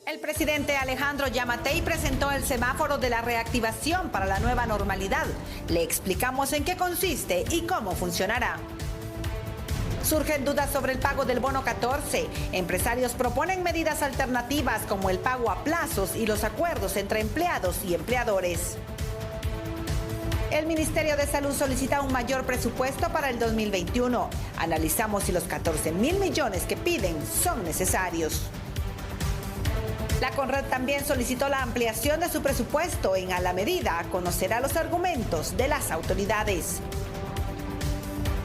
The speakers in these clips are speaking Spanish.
El presidente Alejandro Yamatei presentó el semáforo de la reactivación para la nueva normalidad. Le explicamos en qué consiste y cómo funcionará. Surgen dudas sobre el pago del bono 14. Empresarios proponen medidas alternativas como el pago a plazos y los acuerdos entre empleados y empleadores. El Ministerio de Salud solicita un mayor presupuesto para el 2021. Analizamos si los 14.000 millones que piden son necesarios. La CONRED también solicitó la ampliación de su presupuesto. En A la Medida conocerá los argumentos de las autoridades.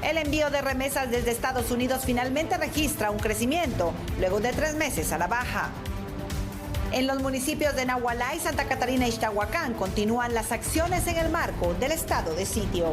El envío de remesas desde Estados Unidos finalmente registra un crecimiento luego de 3 meses a la baja. En los municipios de Nahualá, Santa Catarina y Ixtahuacán continúan las acciones en el marco del estado de sitio.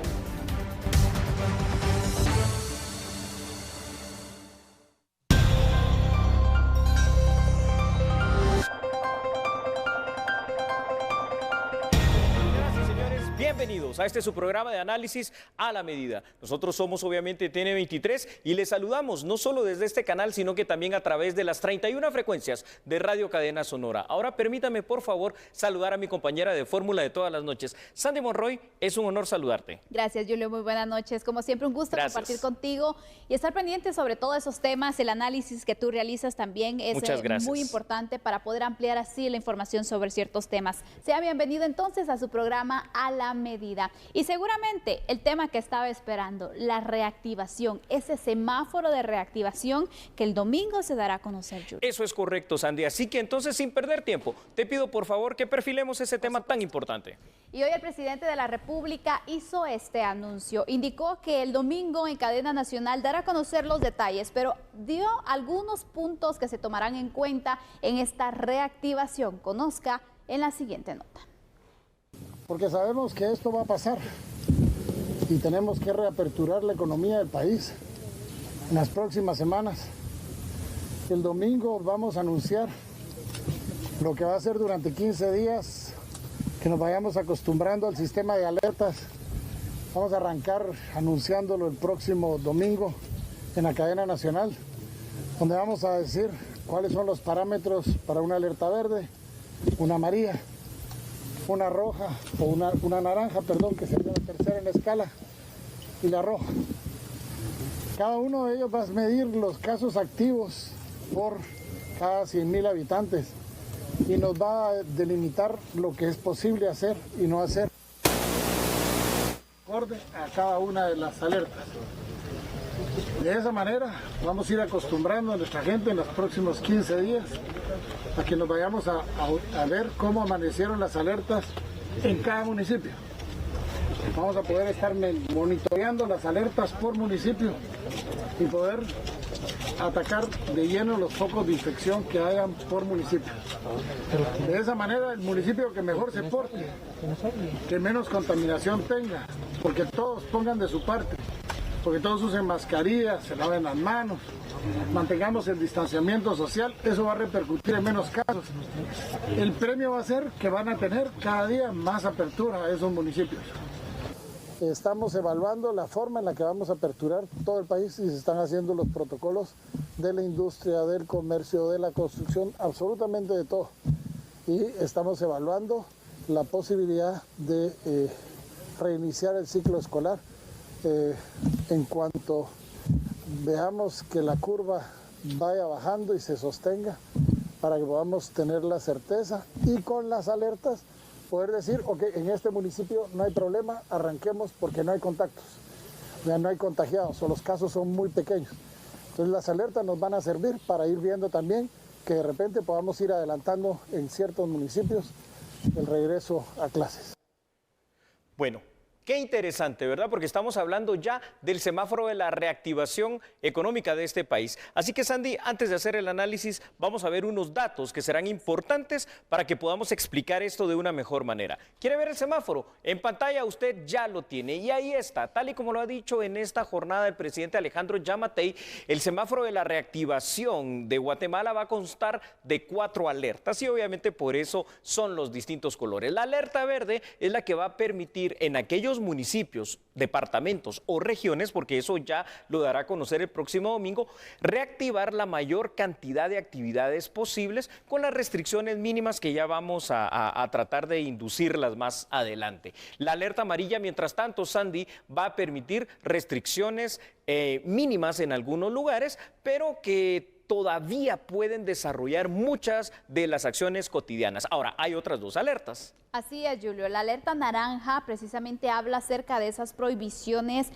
Bienvenidos a este su programa de análisis a la medida. Nosotros somos obviamente TN23 y les saludamos no solo desde este canal, sino que también a través de las 31 frecuencias de Radio Cadena Sonora. Ahora permítame por favor saludar a mi compañera de fórmula de todas las noches. Sandy Monroy, es un honor saludarte. Gracias, Julio, muy buenas noches. Como siempre, un gusto compartir contigo y estar pendiente sobre todos esos temas. El análisis que tú realizas también es muy importante para poder ampliar así la información sobre ciertos temas. Sea bienvenido entonces a su programa A la Medida. Y seguramente el tema que estaba esperando, la reactivación, ese semáforo de reactivación que el domingo se dará a conocer, Julio. Eso es correcto, Sandy. Así que entonces, sin perder tiempo, te pido por favor que perfilemos ese tema tan importante. Y hoy el presidente de la República hizo este anuncio. Indicó que el domingo en cadena nacional dará a conocer los detalles, pero dio algunos puntos que se tomarán en cuenta en esta reactivación. Conozca en la siguiente nota. Porque sabemos que esto va a pasar y tenemos que reaperturar la economía del país en las próximas semanas. El domingo vamos a anunciar lo que va a ser durante 15 días, que nos vayamos acostumbrando al sistema de alertas. Vamos a arrancar anunciándolo el próximo domingo en la cadena nacional, donde vamos a decir cuáles son los parámetros para una alerta verde, una amarilla, una roja o una naranja, perdón, que sería la tercera en la escala, y la roja. Cada uno de ellos va a medir los casos activos por cada 100.000 habitantes y nos va a delimitar lo que es posible hacer y no hacer acorde a cada una de las alertas. De esa manera vamos a ir acostumbrando a nuestra gente en los próximos 15 días a que nos vayamos a ver cómo amanecieron las alertas en cada municipio. Vamos a poder estar monitoreando las alertas por municipio y poder atacar de lleno los focos de infección que hayan por municipio. De esa manera el municipio que mejor se porte, que menos contaminación tenga, porque todos pongan de su parte, porque todos usen mascarillas, se laven las manos, mantengamos el distanciamiento social, eso va a repercutir en menos casos. El premio va a ser que van a tener cada día más apertura a esos municipios. Estamos evaluando la forma en la que vamos a aperturar todo el país y se están haciendo los protocolos de la industria, del comercio, de la construcción, absolutamente de todo. Y estamos evaluando la posibilidad de reiniciar el ciclo escolar en cuanto veamos que la curva vaya bajando y se sostenga, para que podamos tener la certeza y con las alertas poder decir, ok, en este municipio no hay problema, arranquemos porque no hay contactos, ya no hay contagiados o los casos son muy pequeños. Entonces las alertas nos van a servir para ir viendo también que de repente podamos ir adelantando en ciertos municipios el regreso a clases. Bueno, qué interesante, ¿verdad? Porque estamos hablando ya del semáforo de la reactivación económica de este país. Así que, Sandy, antes de hacer el análisis, vamos a ver unos datos que serán importantes para que podamos explicar esto de una mejor manera. ¿Quiere ver el semáforo? En pantalla usted ya lo tiene y ahí está. Tal y como lo ha dicho en esta jornada el presidente Alejandro Yamatei, el semáforo de la reactivación de Guatemala va a constar de 4 alertas y obviamente por eso son los distintos colores. La alerta verde es la que va a permitir en aquellos distintos municipios, departamentos o regiones, porque eso ya lo dará a conocer el próximo domingo, reactivar la mayor cantidad de actividades posibles con las restricciones mínimas que ya vamos a tratar de inducirlas más adelante. La alerta amarilla, mientras tanto, Sandy, va a permitir restricciones mínimas en algunos lugares, pero que todavía pueden desarrollar muchas de las acciones cotidianas. Ahora, hay otras dos alertas. Así es, Julio. La alerta naranja precisamente habla acerca de esas prohibiciones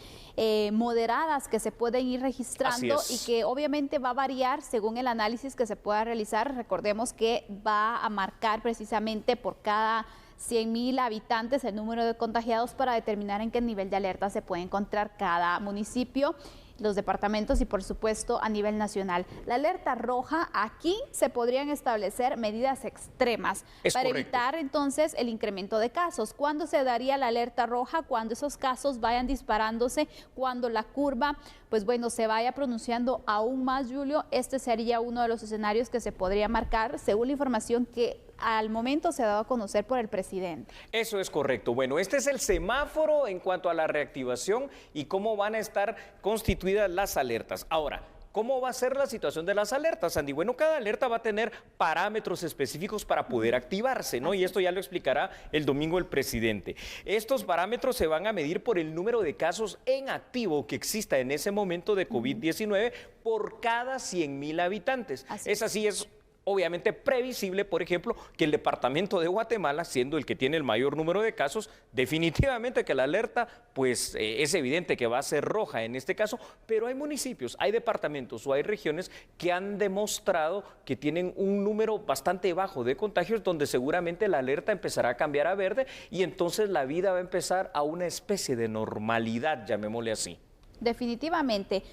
moderadas que se pueden ir registrando y que obviamente va a variar según el análisis que se pueda realizar. Recordemos que va a marcar precisamente por cada 100,000 habitantes el número de contagiados para determinar en qué nivel de alerta se puede encontrar cada municipio, los departamentos y por supuesto a nivel nacional. La alerta roja, aquí se podrían establecer medidas extremas para evitar entonces el incremento de casos. ¿Cuándo se daría la alerta roja? Cuando esos casos vayan disparándose, cuando la curva, pues bueno, se vaya pronunciando aún más, Julio. Este sería uno de los escenarios que se podría marcar según la información que al momento se ha dado a conocer por el presidente. Eso es correcto. Bueno, este es el semáforo en cuanto a la reactivación y cómo van a estar constituidas las alertas. Ahora, ¿cómo va a ser la situación de las alertas, Sandy? Bueno, cada alerta va a tener parámetros específicos para poder activarse, ¿no? Y esto ya lo explicará el domingo el presidente. Estos parámetros se van a medir por el número de casos en activo que exista en ese momento de COVID-19 por cada 100,000 habitantes. Así es obviamente previsible, por ejemplo, que el departamento de Guatemala, siendo el que tiene el mayor número de casos, definitivamente que la alerta, pues es evidente que va a ser roja en este caso, pero hay municipios, hay departamentos o hay regiones que han demostrado que tienen un número bastante bajo de contagios, donde seguramente la alerta empezará a cambiar a verde y entonces la vida va a empezar a una especie de normalidad, llamémosle así. Definitivamente.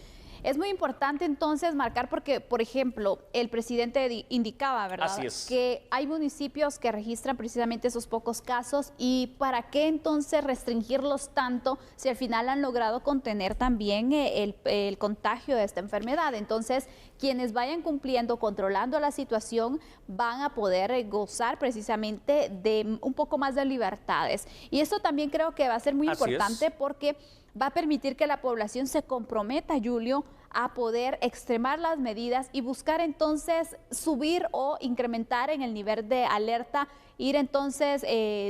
Es muy importante entonces marcar porque, por ejemplo, el presidente indicaba, ¿verdad?, que hay municipios que registran precisamente esos pocos casos y ¿para qué entonces restringirlos tanto si al final han logrado contener también el contagio de esta enfermedad? Entonces, quienes vayan cumpliendo, controlando la situación, van a poder gozar precisamente de un poco más de libertades. Y esto también creo que va a ser muy importante porque va a permitir que la población se comprometa, Julio, a poder extremar las medidas y buscar entonces subir o incrementar en el nivel de alerta, ir entonces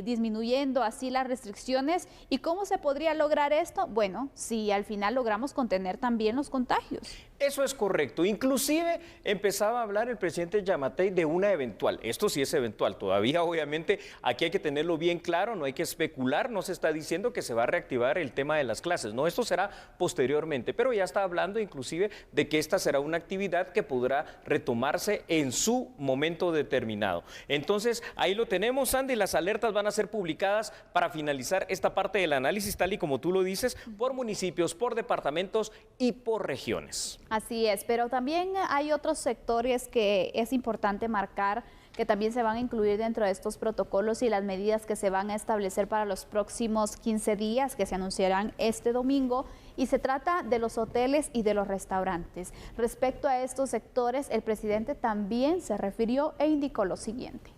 disminuyendo así las restricciones. ¿Y cómo se podría lograr esto? Bueno, si al final logramos contener también los contagios. Eso es correcto. Inclusive empezaba a hablar el presidente Giammattei de una eventual. Esto sí es eventual. Todavía obviamente aquí hay que tenerlo bien claro, no hay que especular, no se está diciendo que se va a reactivar el tema de las clases. No, esto será posteriormente, pero ya está hablando inclusive de que esta será una actividad que podrá retomarse en su momento determinado. Entonces, ahí lo tenemos, Sandy, las alertas van a ser publicadas para finalizar esta parte del análisis, tal y como tú lo dices, por municipios, por departamentos y por regiones. Así es, pero también hay otros sectores que es importante marcar que también se van a incluir dentro de estos protocolos y las medidas que se van a establecer para los próximos 15 días que se anunciarán este domingo, y se trata de los hoteles y de los restaurantes. Respecto a estos sectores, el presidente también se refirió e indicó lo siguiente.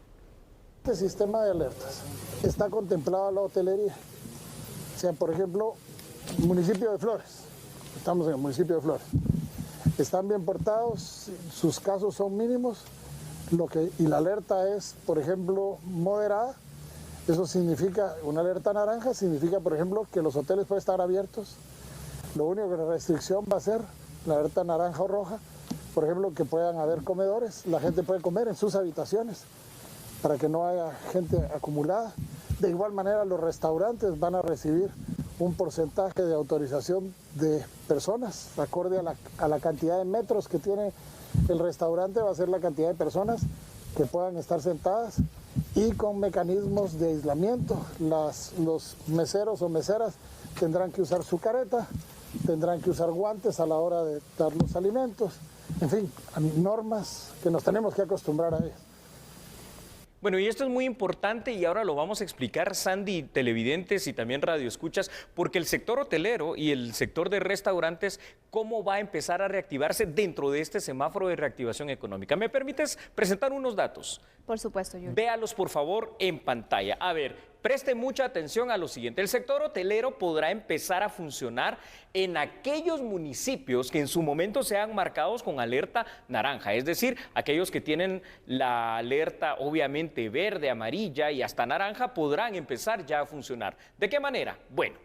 Este sistema de alertas está contemplado la hotelería. O sea, por ejemplo, municipio de Flores, estamos en el municipio de Flores, están bien portados, sus casos son mínimos, y la alerta es, por ejemplo, moderada. Eso significa, una alerta naranja significa, por ejemplo, que los hoteles pueden estar abiertos. Lo único que la restricción va a ser la alerta naranja o roja, por ejemplo, que puedan haber comedores, la gente puede comer en sus habitaciones para que no haya gente acumulada. De igual manera, los restaurantes van a recibir un porcentaje de autorización de personas, acorde a la cantidad de metros que tiene el restaurante, va a ser la cantidad de personas que puedan estar sentadas y con mecanismos de aislamiento. Los meseros o meseras tendrán que usar su careta, tendrán que usar guantes a la hora de dar los alimentos, en fin, normas que nos tenemos que acostumbrar a ellas. Bueno, y esto es muy importante y ahora lo vamos a explicar, Sandy, televidentes y también radioescuchas, porque el sector hotelero y el sector de restaurantes, ¿cómo va a empezar a reactivarse dentro de este semáforo de reactivación económica? ¿Me permites presentar unos datos? Por supuesto, Julio. Véalos, por favor, en pantalla. A ver, Preste mucha atención a lo siguiente. El sector hotelero podrá empezar a funcionar en aquellos municipios que en su momento sean marcados con alerta naranja, es decir, aquellos que tienen la alerta obviamente verde, amarilla y hasta naranja podrán empezar ya a funcionar. ¿De qué manera? Bueno,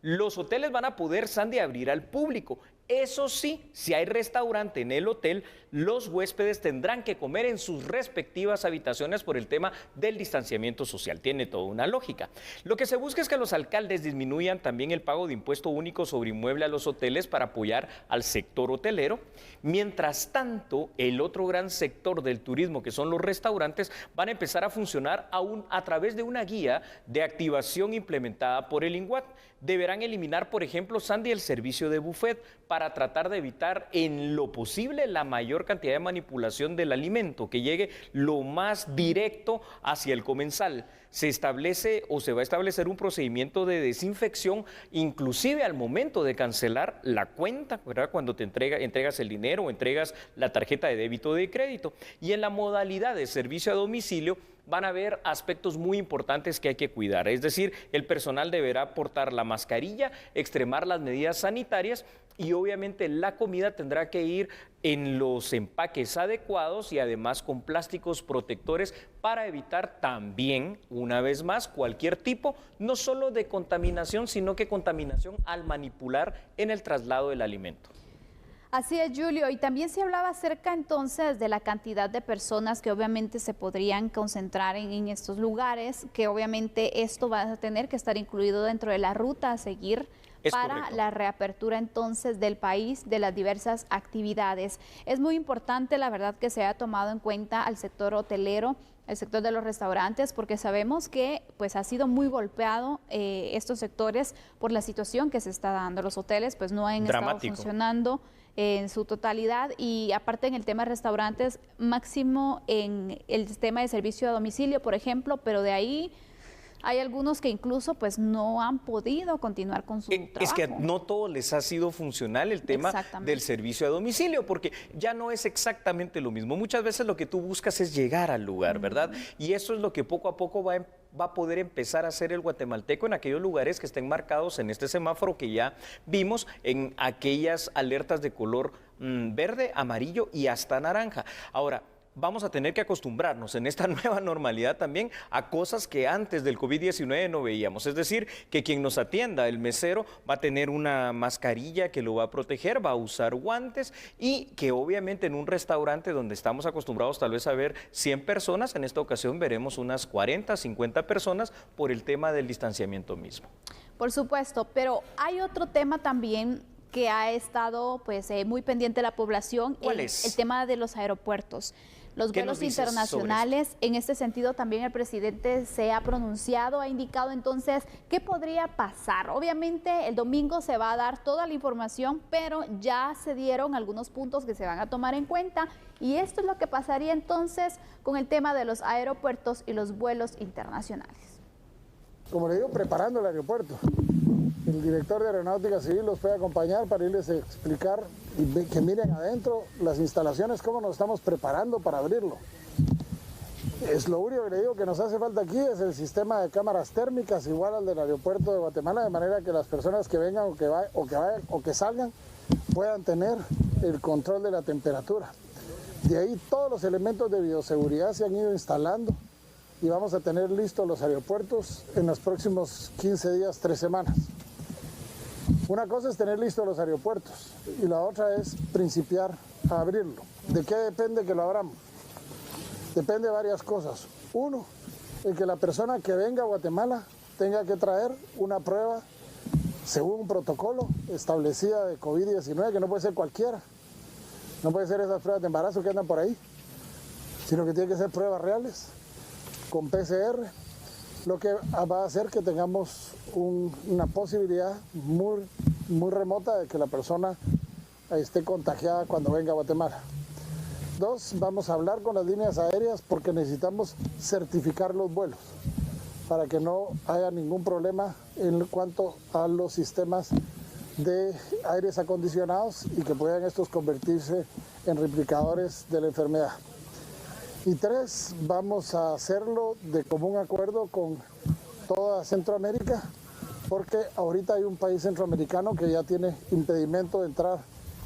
los hoteles van a poder, Sandy, abrir al público. Eso sí, si hay restaurante en el hotel, los huéspedes tendrán que comer en sus respectivas habitaciones por el tema del distanciamiento social. Tiene toda una lógica. Lo que se busca es que los alcaldes disminuyan también el pago de impuesto único sobre inmueble a los hoteles para apoyar al sector hotelero. Mientras tanto, el otro gran sector del turismo, que son los restaurantes, van a empezar a funcionar aún a través de una guía de activación implementada por el INGUAT. Deberán eliminar, por ejemplo, Sandy, el servicio de buffet para tratar de evitar en lo posible la mayor cantidad de manipulación del alimento, que llegue lo más directo hacia el comensal. Se establece o se va a establecer un procedimiento de desinfección, inclusive al momento de cancelar la cuenta, ¿verdad? Cuando te entregas el dinero o entregas la tarjeta de débito o de crédito. Y en la modalidad de servicio a domicilio, van a haber aspectos muy importantes que hay que cuidar. Es decir, el personal deberá portar la mascarilla, extremar las medidas sanitarias y obviamente la comida tendrá que ir en los empaques adecuados y además con plásticos protectores para evitar también, una vez más, cualquier tipo, no solo de contaminación, sino que contaminación al manipular en el traslado del alimento. Así es, Julio, y también se hablaba acerca entonces de la cantidad de personas que obviamente se podrían concentrar en estos lugares, que obviamente esto va a tener que estar incluido dentro de la ruta a seguir para la reapertura entonces del país de las diversas actividades. Es muy importante, la verdad, que se haya tomado en cuenta al sector hotelero, el sector de los restaurantes, porque sabemos que pues ha sido muy golpeado estos sectores por la situación que se está dando. Los hoteles pues no han estado funcionando en su totalidad y aparte en el tema de restaurantes, máximo en el tema de servicio a domicilio, por ejemplo, pero de ahí hay algunos que incluso pues no han podido continuar con su trabajo. Es que no todo les ha sido funcional el tema del servicio a domicilio, porque ya no es exactamente lo mismo. Muchas veces lo que tú buscas es llegar al lugar, ¿verdad? Y eso es lo que poco a poco va a poder empezar a hacer el guatemalteco en aquellos lugares que estén marcados en este semáforo que ya vimos, en aquellas alertas de color verde, amarillo y hasta naranja. Ahora, vamos a tener que acostumbrarnos en esta nueva normalidad también a cosas que antes del COVID-19 no veíamos. Es decir, que quien nos atienda, el mesero, va a tener una mascarilla que lo va a proteger, va a usar guantes y que obviamente en un restaurante donde estamos acostumbrados tal vez a ver 100 personas, en esta ocasión veremos unas 40, 50 personas por el tema del distanciamiento mismo. Por supuesto, pero hay otro tema también que ha estado pues muy pendiente de la población. ¿Cuál es? El tema de los aeropuertos. Los vuelos internacionales, en este sentido también el presidente se ha pronunciado, ha indicado entonces qué podría pasar. Obviamente el domingo se va a dar toda la información, pero ya se dieron algunos puntos que se van a tomar en cuenta y esto es lo que pasaría entonces con el tema de los aeropuertos y los vuelos internacionales. Como le digo, preparando el aeropuerto. El director de Aeronáutica Civil los puede acompañar para irles a explicar y que miren adentro las instalaciones, cómo nos estamos preparando para abrirlo. Es lo único que le digo que nos hace falta aquí, es el sistema de cámaras térmicas igual al del aeropuerto de Guatemala, de manera que las personas que vengan o que salgan puedan tener el control de la temperatura. De ahí todos los elementos de bioseguridad se han ido instalando y vamos a tener listos los aeropuertos en los próximos 15 días, 3 semanas. Una cosa es tener listos los aeropuertos y la otra es principiar a abrirlo. ¿De qué depende que lo abramos? Depende de varias cosas. Uno, el que la persona que venga a Guatemala tenga que traer una prueba según un protocolo establecido de COVID-19, que no puede ser cualquiera. No puede ser esas pruebas de embarazo que andan por ahí, sino que tiene que ser pruebas reales, con PCR, lo que va a hacer que tengamos una posibilidad muy remota de que la persona esté contagiada cuando venga a Guatemala. 2, vamos a hablar con las líneas aéreas porque necesitamos certificar los vuelos para que no haya ningún problema en cuanto a los sistemas de aires acondicionados y que puedan estos convertirse en replicadores de la enfermedad. Y 3, vamos a hacerlo de común acuerdo con toda Centroamérica, porque ahorita hay un país centroamericano que ya tiene impedimento de entrar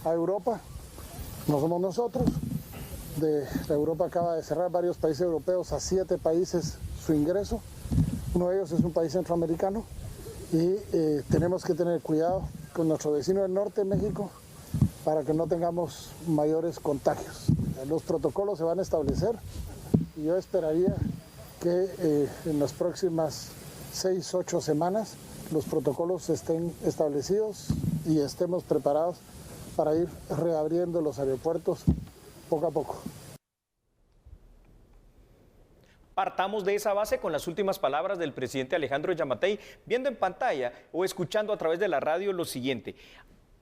a Europa, no somos nosotros. Europa acaba de cerrar varios países europeos a 7 países su ingreso, uno de ellos es un país centroamericano y tenemos que tener cuidado con nuestro vecino del norte, México, para que no tengamos mayores contagios. Los protocolos se van a establecer y yo esperaría que en las próximas 6-8 semanas los protocolos estén establecidos y estemos preparados para ir reabriendo los aeropuertos poco a poco. Partamos de esa base con las últimas palabras del presidente Alejandro Giammattei, viendo en pantalla o escuchando a través de la radio lo siguiente.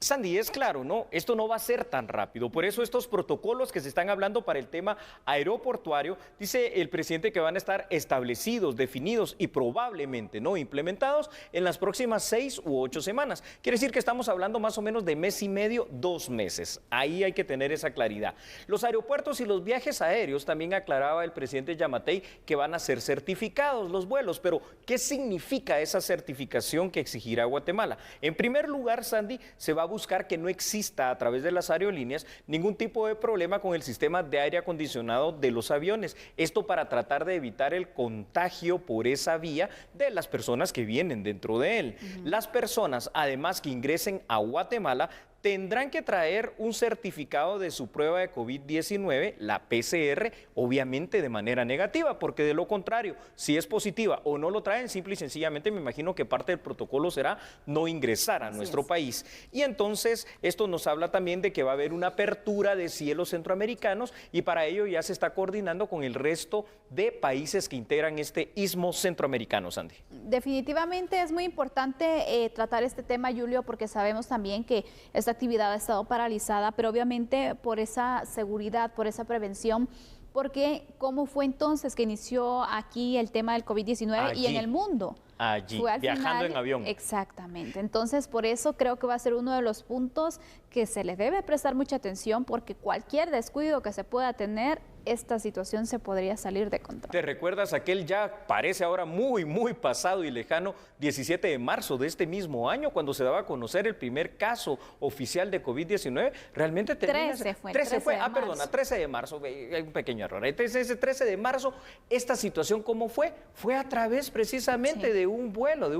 Sandy, es claro, ¿no? Esto no va a ser tan rápido. Por eso estos protocolos que se están hablando para el tema aeroportuario, dice el presidente que van a estar establecidos, definidos y probablemente no implementados en las próximas 6 u 8 semanas. Quiere decir que estamos hablando más o menos de mes y medio, 2 meses. Ahí hay que tener esa claridad. Los aeropuertos y los viajes aéreos, también aclaraba el presidente Giammattei que van a ser certificados los vuelos. Pero, ¿qué significa esa certificación que exigirá Guatemala? En primer lugar, Sandy, se va a buscar que no exista a través de las aerolíneas ningún tipo de problema con el sistema de aire acondicionado de los aviones. Esto para tratar de evitar el contagio por esa vía de las personas que vienen dentro de él. Las personas, además, que ingresen a Guatemala, tendrán que traer un certificado de su prueba de COVID-19, la PCR, obviamente de manera negativa, porque de lo contrario, si es positiva o no lo traen, simple y sencillamente me imagino que parte del protocolo será no ingresar a nuestro país. Y entonces esto nos habla también de que va a haber una apertura de cielos centroamericanos y para ello ya se está coordinando con el resto de países que integran este istmo centroamericano, Sandy. Definitivamente es muy importante tratar este tema, Julio, porque sabemos también que esta actividad ha estado paralizada, pero obviamente por esa seguridad, por esa prevención, porque ¿cómo fue entonces que inició aquí el tema del COVID-19 y en el mundo? Allí, viajando final, en avión. Exactamente. Entonces, por eso creo que va a ser uno de los puntos que se le debe prestar mucha atención, porque cualquier descuido que se pueda tener, esta situación se podría salir de control. ¿Te recuerdas aquel ya parece ahora muy pasado y lejano 17 de marzo de este mismo año, cuando se daba a conocer el primer caso oficial de COVID-19? Realmente tenía... 13 fue. 13 de marzo, hay un pequeño error. Entonces, ese 13 de marzo, esta situación, ¿cómo fue? Fue a través precisamente de un vuelo, de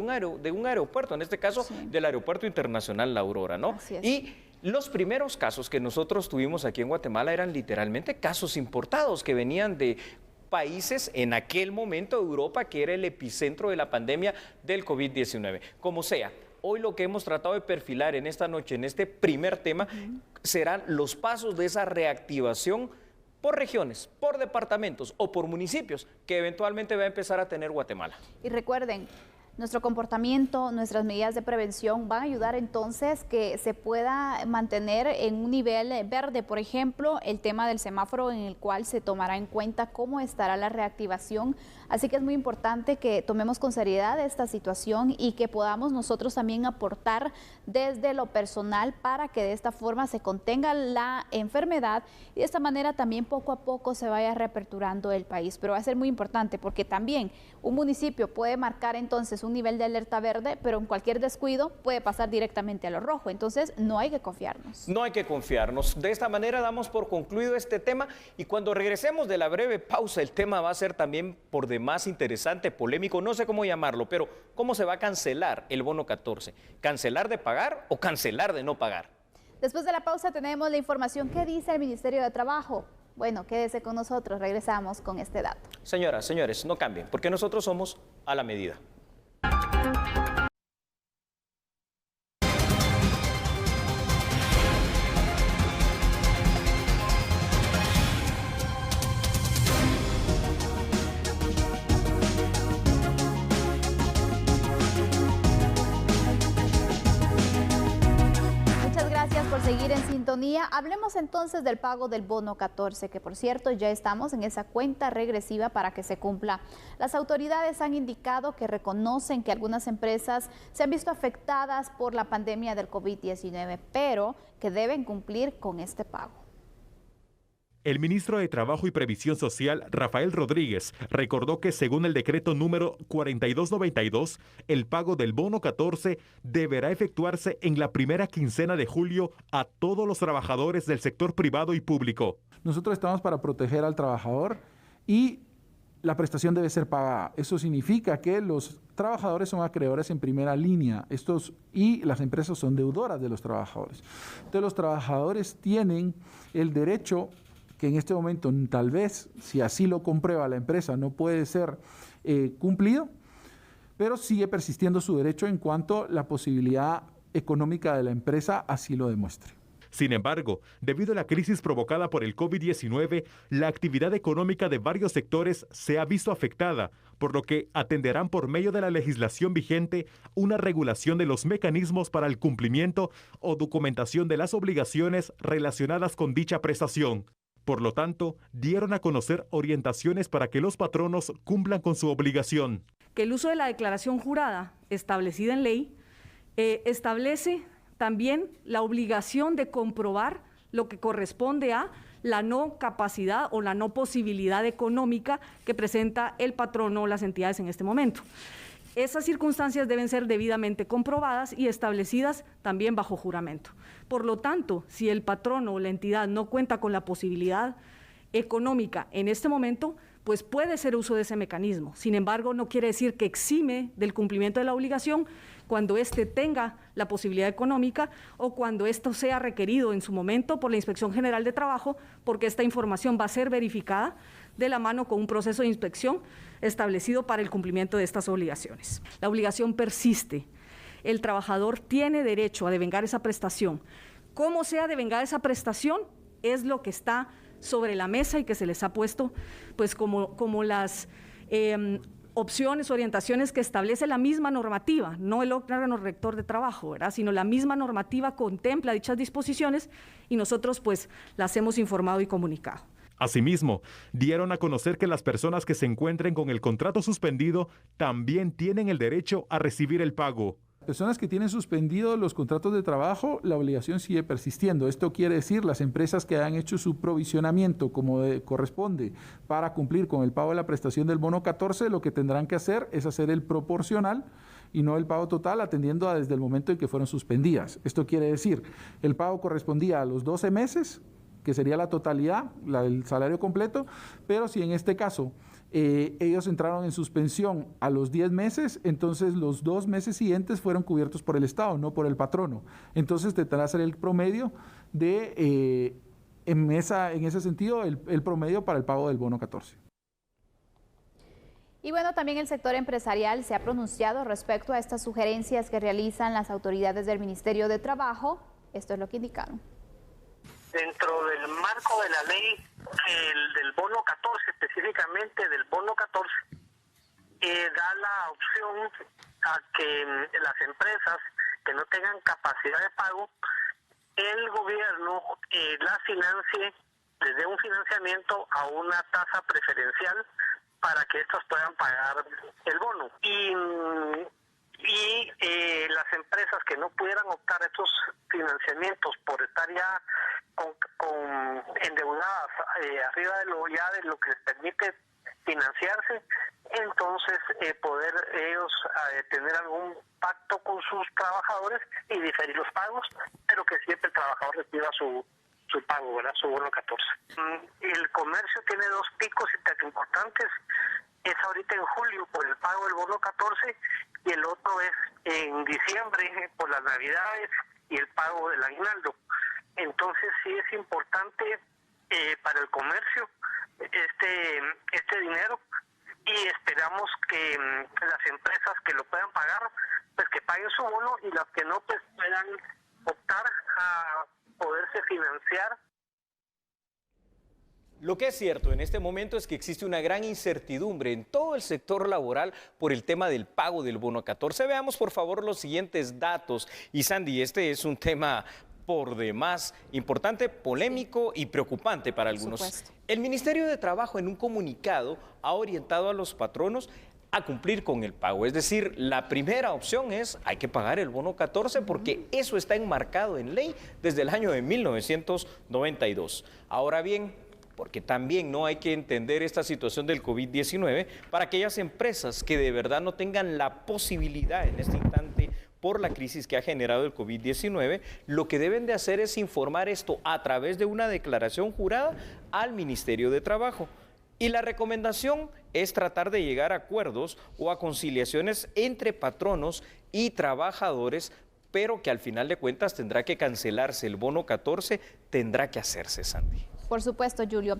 un aeropuerto, en este caso del Aeropuerto Internacional La Aurora, ¿no? Así es. Y los primeros casos que nosotros tuvimos aquí en Guatemala eran literalmente casos importados que venían de países en aquel momento de Europa, que era el epicentro de la pandemia del COVID-19. Como sea, hoy lo que hemos tratado de perfilar en esta noche, en este primer tema, serán los pasos de esa reactivación por regiones, por departamentos o por municipios que eventualmente va a empezar a tener Guatemala. Y recuerden, nuestro comportamiento, nuestras medidas de prevención van a ayudar entonces que se pueda mantener en un nivel verde. Por ejemplo, el tema del semáforo, en el cual se tomará en cuenta cómo estará la reactivación. Así que es muy importante que tomemos con seriedad esta situación y que podamos nosotros también aportar desde lo personal para que de esta forma se contenga la enfermedad y de esta manera también poco a poco se vaya reaperturando el país. Pero va a ser muy importante porque también un municipio puede marcar entonces un nivel de alerta verde, pero en cualquier descuido puede pasar directamente a lo rojo. Entonces no hay que confiarnos. No hay que confiarnos. De esta manera damos por concluido este tema y cuando regresemos de la breve pausa, el tema va a ser también por demás interesante, polémico, no sé cómo llamarlo, pero ¿cómo se va a cancelar el bono 14? ¿Cancelar de pagar o cancelar de no pagar? Después de la pausa tenemos la información. ¿Qué dice el Ministerio de Trabajo? Bueno, quédese con nosotros, regresamos con este dato. Señoras, señores, no cambien, porque nosotros somos a la medida. Seguir en sintonía. Hablemos entonces del pago del bono 14, que por cierto ya estamos en esa cuenta regresiva para que se cumpla. Las autoridades han indicado que reconocen que algunas empresas se han visto afectadas por la pandemia del COVID-19, pero que deben cumplir con este pago. El ministro de Trabajo y Previsión Social, Rafael Rodríguez, recordó que según el decreto número 4292, el pago del bono 14 deberá efectuarse en la primera quincena de julio a todos los trabajadores del sector privado y público. Nosotros estamos para proteger al trabajador y la prestación debe ser pagada. Eso significa que los trabajadores son acreedores en primera línea y las empresas son deudoras de los trabajadores. Entonces los trabajadores tienen el derecho, que en este momento tal vez, si así lo comprueba la empresa, no puede ser cumplido, pero sigue persistiendo su derecho en cuanto la posibilidad económica de la empresa así lo demuestre. Sin embargo, debido a la crisis provocada por el COVID-19, la actividad económica de varios sectores se ha visto afectada, por lo que atenderán por medio de la legislación vigente una regulación de los mecanismos para el cumplimiento o documentación de las obligaciones relacionadas con dicha prestación. Por lo tanto, dieron a conocer orientaciones para que los patronos cumplan con su obligación. Que el uso de la declaración jurada establecida en ley establece también la obligación de comprobar lo que corresponde a la no capacidad o la no posibilidad económica que presenta el patrono o las entidades en este momento. Esas circunstancias deben ser debidamente comprobadas y establecidas también bajo juramento. Por lo tanto, si el patrono o la entidad no cuenta con la posibilidad económica en este momento, pues puede ser uso de ese mecanismo. Sin embargo, no quiere decir que exime del cumplimiento de la obligación cuando éste tenga la posibilidad económica o cuando esto sea requerido en su momento por la Inspección General de Trabajo, porque esta información va a ser verificada de la mano con un proceso de inspección establecido para el cumplimiento de estas obligaciones. La obligación persiste. El trabajador tiene derecho a devengar esa prestación. ¿Cómo sea devengada esa prestación? Es lo que está sobre la mesa y que se les ha puesto pues como las opciones, orientaciones que establece la misma normativa, no el órgano rector de trabajo, ¿verdad?, sino la misma normativa contempla dichas disposiciones y nosotros pues las hemos informado y comunicado. Asimismo, dieron a conocer que las personas que se encuentren con el contrato suspendido también tienen el derecho a recibir el pago. Personas que tienen suspendidos los contratos de trabajo, la obligación sigue persistiendo. Esto quiere decir las empresas que han hecho su provisionamiento como corresponde para cumplir con el pago de la prestación del bono 14, lo que tendrán que hacer es hacer el proporcional y no el pago total, atendiendo a desde el momento en que fueron suspendidas. Esto quiere decir, el pago correspondía a los 12 meses, que sería la totalidad, el salario completo, pero si en este caso ellos entraron en suspensión a los 10 meses, entonces los 2 meses siguientes fueron cubiertos por el Estado, no por el patrono. Entonces tendrá que ser el promedio de, en ese sentido, el promedio para el pago del bono 14. Y bueno, también el sector empresarial se ha pronunciado respecto a estas sugerencias que realizan las autoridades del Ministerio de Trabajo. Esto es lo que indicaron. Dentro del marco de la ley del bono 14, específicamente del bono 14, da la opción a que las empresas que no tengan capacidad de pago, el gobierno las financie, les dé un financiamiento a una tasa preferencial para que estos puedan pagar el bono. Y las empresas que no pudieran optar a estos financiamientos por estar ya con endeudadas arriba de lo que les permite financiarse, entonces poder ellos tener algún pacto con sus trabajadores y diferir los pagos, pero que siempre el trabajador reciba su pago, ¿verdad?, su bono 14. El comercio tiene dos picos importantes. Es ahorita en julio por el pago del bono 14 y el otro es en diciembre por las Navidades y el pago del aguinaldo. Entonces sí es importante para el comercio este dinero y esperamos que las empresas que lo puedan pagar, pues que paguen su bono y las que no, pues puedan optar a poderse financiar. Lo que es cierto en este momento es que existe una gran incertidumbre en todo el sector laboral por el tema del pago del bono 14. Veamos por favor los siguientes datos. Y Sandy, este es un tema por demás importante, polémico y preocupante para algunos. El Ministerio de Trabajo en un comunicado ha orientado a los patronos a cumplir con el pago. Es decir, la primera opción es hay que pagar el bono 14 porque eso está enmarcado en ley desde el año de 1992. Ahora bien, porque también no hay que entender esta situación del COVID-19 para aquellas empresas que de verdad no tengan la posibilidad en este instante por la crisis que ha generado el COVID-19, lo que deben de hacer es informar esto a través de una declaración jurada al Ministerio de Trabajo. Y la recomendación es tratar de llegar a acuerdos o a conciliaciones entre patronos y trabajadores, pero que al final de cuentas tendrá que cancelarse el bono 14, tendrá que hacerse, Sandy. Por supuesto, Julio.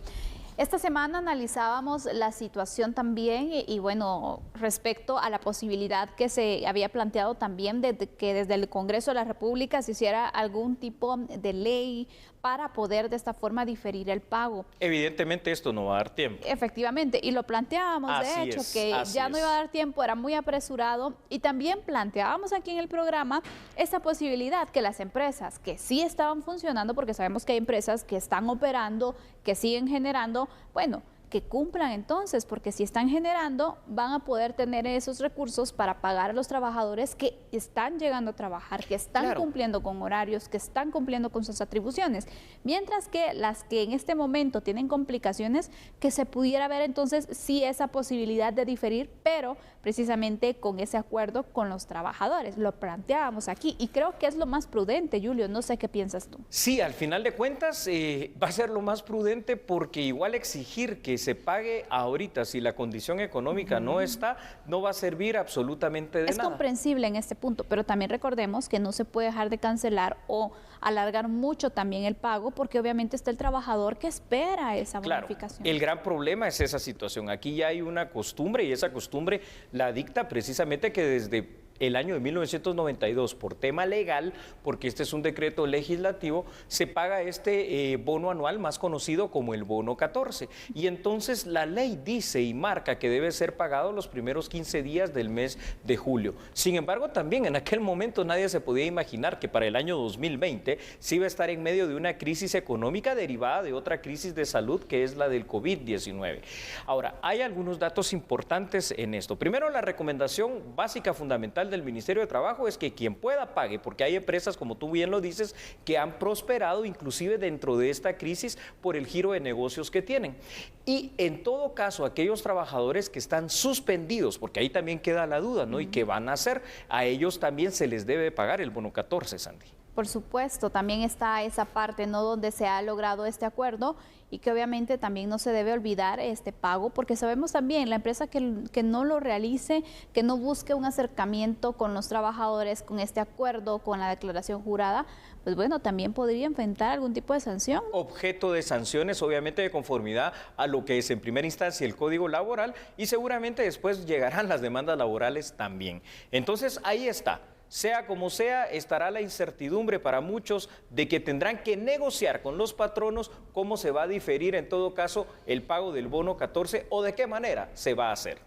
Esta semana analizábamos la situación también y bueno, respecto a la posibilidad que se había planteado también de que desde el Congreso de la República se hiciera algún tipo de ley para poder de esta forma diferir el pago. Evidentemente esto no va a dar tiempo. Efectivamente, y lo planteábamos, de hecho, que ya no iba a dar tiempo, era muy apresurado, y también planteábamos aquí en el programa esa posibilidad que las empresas que sí estaban funcionando, porque sabemos que hay empresas que están operando, que siguen generando, bueno, que cumplan entonces, porque si están generando, van a poder tener esos recursos para pagar a los trabajadores que están llegando a trabajar, que están cumpliendo con horarios, que están cumpliendo con sus atribuciones. Mientras que las que en este momento tienen complicaciones, que se pudiera ver entonces sí esa posibilidad de diferir, pero precisamente con ese acuerdo con los trabajadores. Lo planteábamos aquí y creo que es lo más prudente, Julio, no sé qué piensas tú. Sí, al final de cuentas va a ser lo más prudente, porque igual exigir que se pague ahorita si la condición económica no está, no va a servir absolutamente de nada. Es comprensible en este punto, pero también recordemos que no se puede dejar de cancelar o alargar mucho también el pago, porque obviamente está el trabajador que espera esa bonificación. El gran problema es esa situación. Aquí ya hay una costumbre, y esa costumbre la dicta precisamente que desde el año de 1992, por tema legal, porque este es un decreto legislativo, se paga este bono anual más conocido como el bono 14. Y entonces la ley dice y marca que debe ser pagado los primeros 15 días del mes de julio. Sin embargo, también en aquel momento nadie se podía imaginar que para el año 2020 se iba a estar en medio de una crisis económica derivada de otra crisis de salud, que es la del COVID-19. Ahora, hay algunos datos importantes en esto. Primero, la recomendación básica fundamental del Ministerio de Trabajo es que quien pueda pague, porque hay empresas, como tú bien lo dices, que han prosperado inclusive dentro de esta crisis por el giro de negocios que tienen. Y en todo caso, aquellos trabajadores que están suspendidos, porque ahí también queda la duda, ¿no? ¿Y qué van a hacer? A ellos también se les debe pagar el bono 14, Sandy. Por supuesto, también está esa parte, ¿no?, donde se ha logrado este acuerdo y que obviamente también no se debe olvidar este pago, porque sabemos también la empresa que no lo realice, que no busque un acercamiento con los trabajadores, con este acuerdo, con la declaración jurada, pues bueno, también podría enfrentar algún tipo de sanción. Objeto de sanciones, obviamente de conformidad a lo que es en primera instancia el Código Laboral, y seguramente después llegarán las demandas laborales también. Entonces ahí está. Sea como sea, estará la incertidumbre para muchos de que tendrán que negociar con los patronos cómo se va a diferir en todo caso el pago del bono 14 o de qué manera se va a hacer.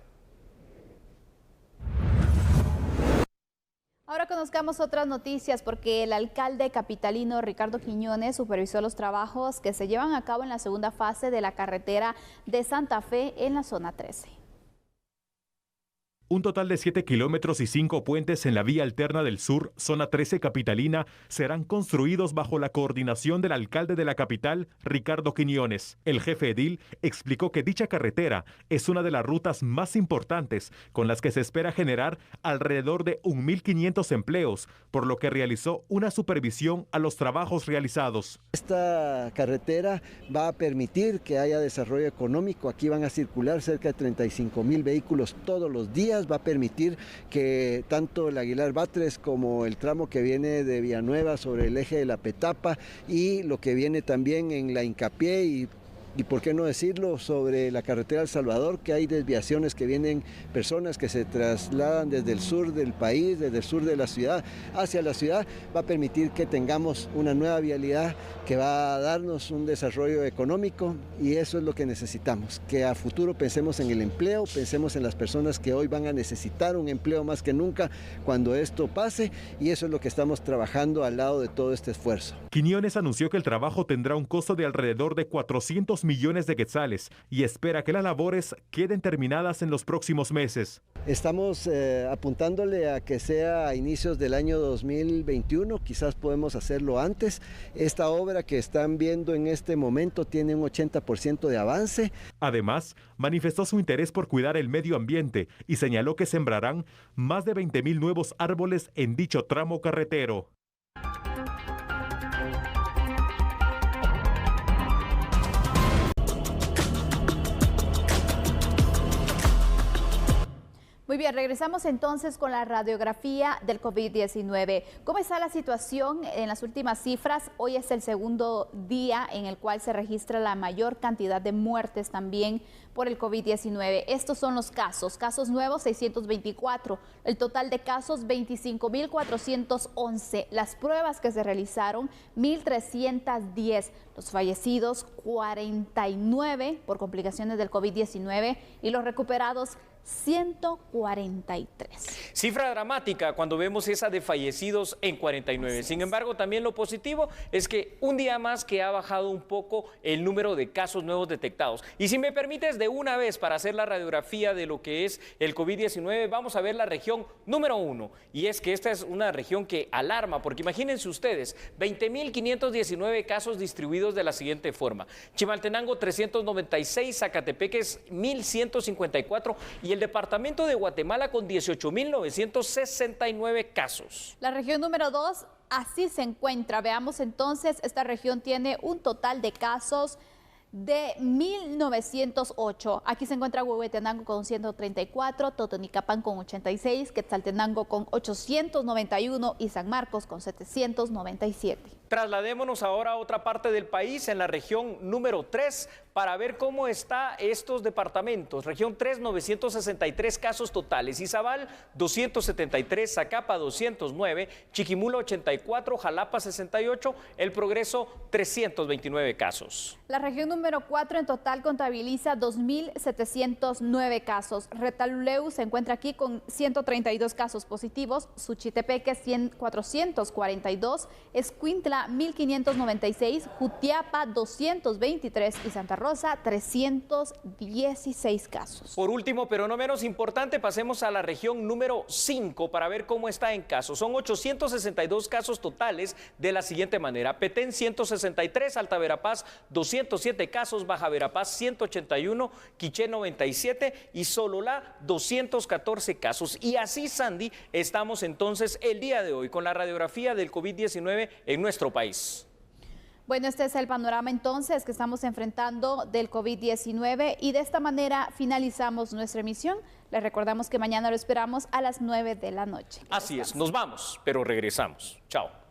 Ahora conozcamos otras noticias, porque el alcalde capitalino Ricardo Quiñones supervisó los trabajos que se llevan a cabo en la segunda fase de la carretera de Santa Fe en la zona 13. Un total de 7 kilómetros y 5 puentes en la vía alterna del sur, zona 13 capitalina, serán construidos bajo la coordinación del alcalde de la capital, Ricardo Quiñones. El jefe edil explicó que dicha carretera es una de las rutas más importantes con las que se espera generar alrededor de 1.500 empleos, por lo que realizó una supervisión a los trabajos realizados. Esta carretera va a permitir que haya desarrollo económico. Aquí van a circular cerca de 35,000 vehículos todos los días. Va a permitir que tanto el Aguilar Batres como el tramo que viene de Villanueva sobre el eje de la Petapa y lo que viene también en la Hincapié y por qué no decirlo sobre la carretera El Salvador, que hay desviaciones que vienen personas que se trasladan desde el sur del país, desde el sur de la ciudad hacia la ciudad, va a permitir que tengamos una nueva vialidad que va a darnos un desarrollo económico, y eso es lo que necesitamos, que a futuro pensemos en el empleo, pensemos en las personas que hoy van a necesitar un empleo más que nunca cuando esto pase, y eso es lo que estamos trabajando al lado de todo este esfuerzo. Quiñones anunció que el trabajo tendrá un costo de alrededor de 400 millones de quetzales y espera que las labores queden terminadas en los próximos meses. Estamos apuntándole a que sea a inicios del año 2021, quizás podemos hacerlo antes. Esta obra que están viendo en este momento tiene un 80% de avance. Además, manifestó su interés por cuidar el medio ambiente y señaló que sembrarán más de 20,000 nuevos árboles en dicho tramo carretero. Muy bien, regresamos entonces con la radiografía del COVID-19. ¿Cómo está la situación en las últimas cifras? Hoy es el segundo día en el cual se registra la mayor cantidad de muertes también por el COVID-19. Estos son los casos. Casos nuevos, 624. El total de casos, 25.411. Las pruebas que se realizaron, 1.310. Los fallecidos, 49 por complicaciones del COVID-19 y los recuperados, 143. Cifra dramática cuando vemos esa de fallecidos en 49. Sin embargo, también lo positivo es que un día más que ha bajado un poco el número de casos nuevos detectados. Y si me permites, de una vez para hacer la radiografía de lo que es el COVID-19, vamos a ver la región número 1. Y es que esta es una región que alarma, porque imagínense ustedes, 20.519 casos distribuidos de la siguiente forma. Chimaltenango 396, Zacatepeques 1.154 y el departamento de Guatemala con 18.969 casos. La región número 2 así se encuentra. Veamos entonces, esta región tiene un total de casos de 1.908. Aquí se encuentra Huehuetenango con 134, Totonicapán con 86, Quetzaltenango con 891 y San Marcos con 797. Trasladémonos ahora a otra parte del país, en la región número 3, para ver cómo están estos departamentos. Región 3, 963 casos totales. Izabal, 273, Zacapa, 209, Chiquimula, 84, Jalapa, 68, El Progreso, 329 casos. La región número 4 en total contabiliza 2.709 casos. Retaluleu se encuentra aquí con 132 casos positivos, Suchitepeque 442, Escuintla 1.596, Jutiapa 223 y Santa Rosa 316 casos. Por último, pero no menos importante, pasemos a la región número 5 para ver cómo está en casos. Son 862 casos totales de la siguiente manera: Petén 163, Alta Verapaz 207 casos, Baja Verapaz 181, Quiché 97 y Sololá 214 casos. Y así, Sandy, estamos entonces el día de hoy con la radiografía del COVID-19 en nuestro país. Bueno, este es el panorama entonces que estamos enfrentando del COVID-19 y de esta manera finalizamos nuestra emisión. Les recordamos que mañana lo esperamos a las 9 de la noche. Así es, nos vamos, pero regresamos. Chao.